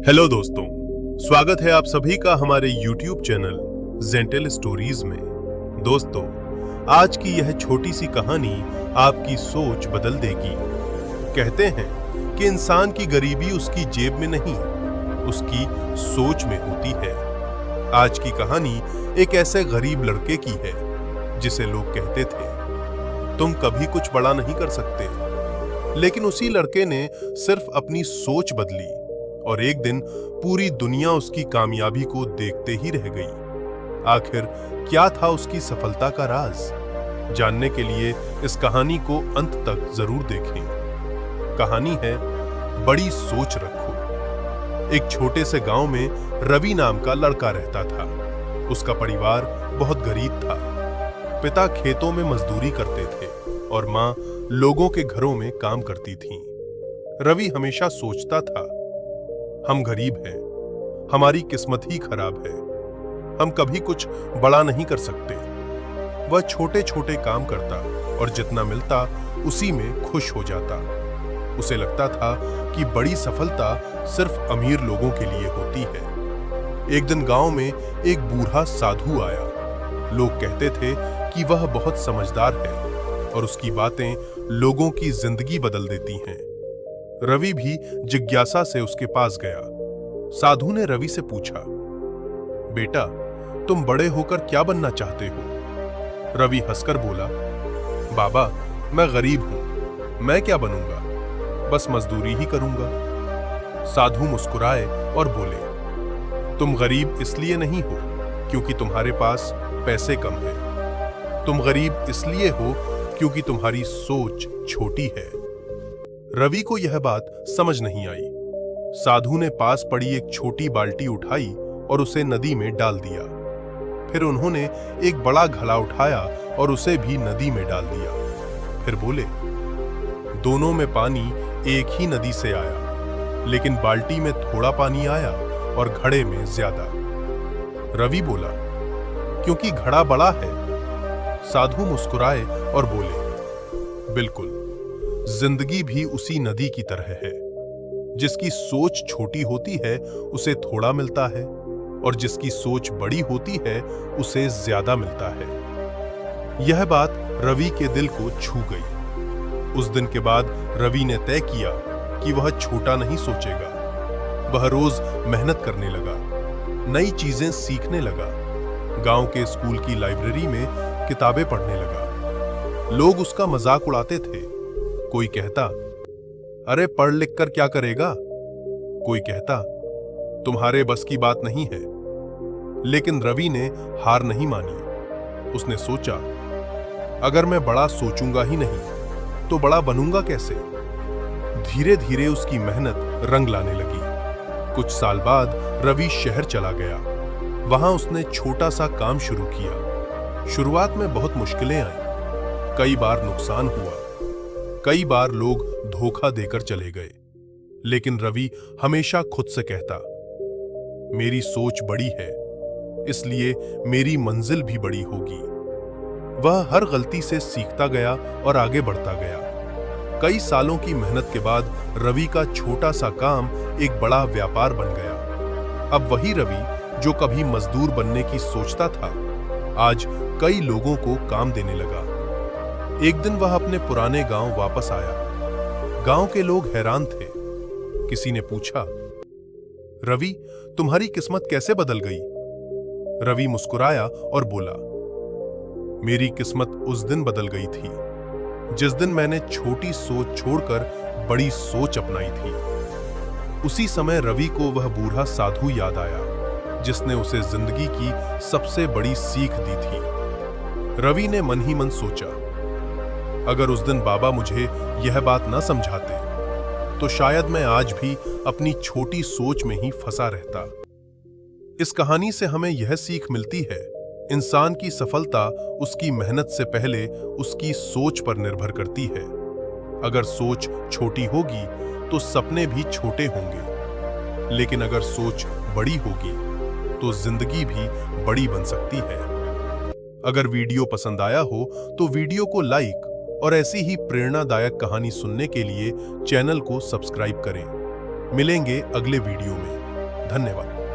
Hello दोस्तों, स्वागत है आप सभी का हमारे YouTube चैनल जेंटल स्टोरीज में। दोस्तों, आज की यह छोटी सी कहानी आपकी सोच बदल देगी। कहते हैं कि इंसान की गरीबी उसकी जेब में नहीं, उसकी सोच में होती है। आज की कहानी एक ऐसे गरीब लड़के की है जिसे लोग कहते थे तुम कभी कुछ बड़ा नहीं कर सकते, लेकिन उसी लड़के ने सिर्फ अपनी सोच बदली और एक दिन पूरी दुनिया उसकी कामयाबी को देखते ही रह गई। आखिर क्या था उसकी सफलता का राज? जानने के लिए इस कहानी को अंत तक जरूर देखें। कहानी है बड़ी सोच रखो। एक छोटे से गांव में रवि नाम का लड़का रहता था। उसका परिवार बहुत गरीब था। पिता खेतों में मजदूरी करते थे और मां लोगों के घरों में काम करती थीं। रवि हमेशा सोचता था, हम गरीब हैं, हमारी किस्मत ही खराब है, हम कभी कुछ बड़ा नहीं कर सकते। वह छोटे छोटे काम करता और जितना मिलता उसी में खुश हो जाता। उसे लगता था कि बड़ी सफलता सिर्फ अमीर लोगों के लिए होती है। एक दिन गांव में एक बूढ़ा साधु आया। लोग कहते थे कि वह बहुत समझदार है और उसकी बातें लोगों की जिंदगी बदल देती हैं। रवि भी जिज्ञासा से उसके पास गया। साधु ने रवि से पूछा, बेटा, तुम बड़े होकर क्या बनना चाहते हो? रवि हंसकर बोला, बाबा, मैं गरीब हूं, मैं क्या बनूंगा, बस मजदूरी ही करूंगा। साधु मुस्कुराए और बोले, तुम गरीब इसलिए नहीं हो क्योंकि तुम्हारे पास पैसे कम है, तुम गरीब इसलिए हो क्योंकि तुम्हारी सोच छोटी है। रवि को यह बात समझ नहीं आई। साधु ने पास पड़ी एक छोटी बाल्टी उठाई और उसे नदी में डाल दिया। फिर उन्होंने एक बड़ा घड़ा उठाया और उसे भी नदी में डाल दिया। फिर बोले, दोनों में पानी एक ही नदी से आया, लेकिन बाल्टी में थोड़ा पानी आया और घड़े में ज्यादा। रवि बोला, क्योंकि घड़ा बड़ा है। साधु मुस्कुराए और बोले, बिल्कुल, जिंदगी भी उसी नदी की तरह है। जिसकी सोच छोटी होती है उसे थोड़ा मिलता है और जिसकी सोच बड़ी होती है उसे ज्यादा मिलता है। यह बात रवि के दिल को छू गई। उस दिन के बाद रवि ने तय किया कि वह छोटा नहीं सोचेगा। वह रोज मेहनत करने लगा, नई चीजें सीखने लगा, गांव के स्कूल की लाइब्रेरी में किताबें पढ़ने लगा। लोग उसका मजाक उड़ाते थे। कोई कहता, अरे पढ़ लिख कर क्या करेगा? कोई कहता, तुम्हारे बस की बात नहीं है। लेकिन रवि ने हार नहीं मानी। उसने सोचा, अगर मैं बड़ा सोचूंगा ही नहीं तो बड़ा बनूंगा कैसे? धीरे धीरे उसकी मेहनत रंग लाने लगी। कुछ साल बाद रवि शहर चला गया। वहां उसने छोटा सा काम शुरू किया। शुरुआत में बहुत मुश्किलें आई। कई बार नुकसान हुआ, कई बार लोग धोखा देकर चले गए, लेकिन रवि हमेशा खुद से कहता, मेरी सोच बड़ी है, इसलिए मेरी मंजिल भी बड़ी होगी। वह हर गलती से सीखता गया और आगे बढ़ता गया। कई सालों की मेहनत के बाद रवि का छोटा सा काम एक बड़ा व्यापार बन गया। अब वही रवि जो कभी मजदूर बनने की सोचता था, आज कई लोगों को काम देने लगा। एक दिन वह अपने पुराने गांव वापस आया। गांव के लोग हैरान थे। किसी ने पूछा, रवि, तुम्हारी किस्मत कैसे बदल गई? रवि मुस्कुराया और बोला, मेरी किस्मत उस दिन बदल गई थी जिस दिन मैंने छोटी सोच छोड़कर बड़ी सोच अपनाई थी। उसी समय रवि को वह बूढ़ा साधु याद आया जिसने उसे जिंदगी की सबसे बड़ी सीख दी थी। रवि ने मन ही मन सोचा, अगर उस दिन बाबा मुझे यह बात न समझाते तो शायद मैं आज भी अपनी छोटी सोच में ही फंसा रहता। इस कहानी से हमें यह सीख मिलती है, इंसान की सफलता उसकी मेहनत से पहले उसकी सोच पर निर्भर करती है। अगर सोच छोटी होगी तो सपने भी छोटे होंगे, लेकिन अगर सोच बड़ी होगी तो जिंदगी भी बड़ी बन सकती है। अगर वीडियो पसंद आया हो तो वीडियो को लाइक और ऐसी ही प्रेरणादायक कहानी सुनने के लिए चैनल को सब्सक्राइब करें। मिलेंगे अगले वीडियो में। धन्यवाद।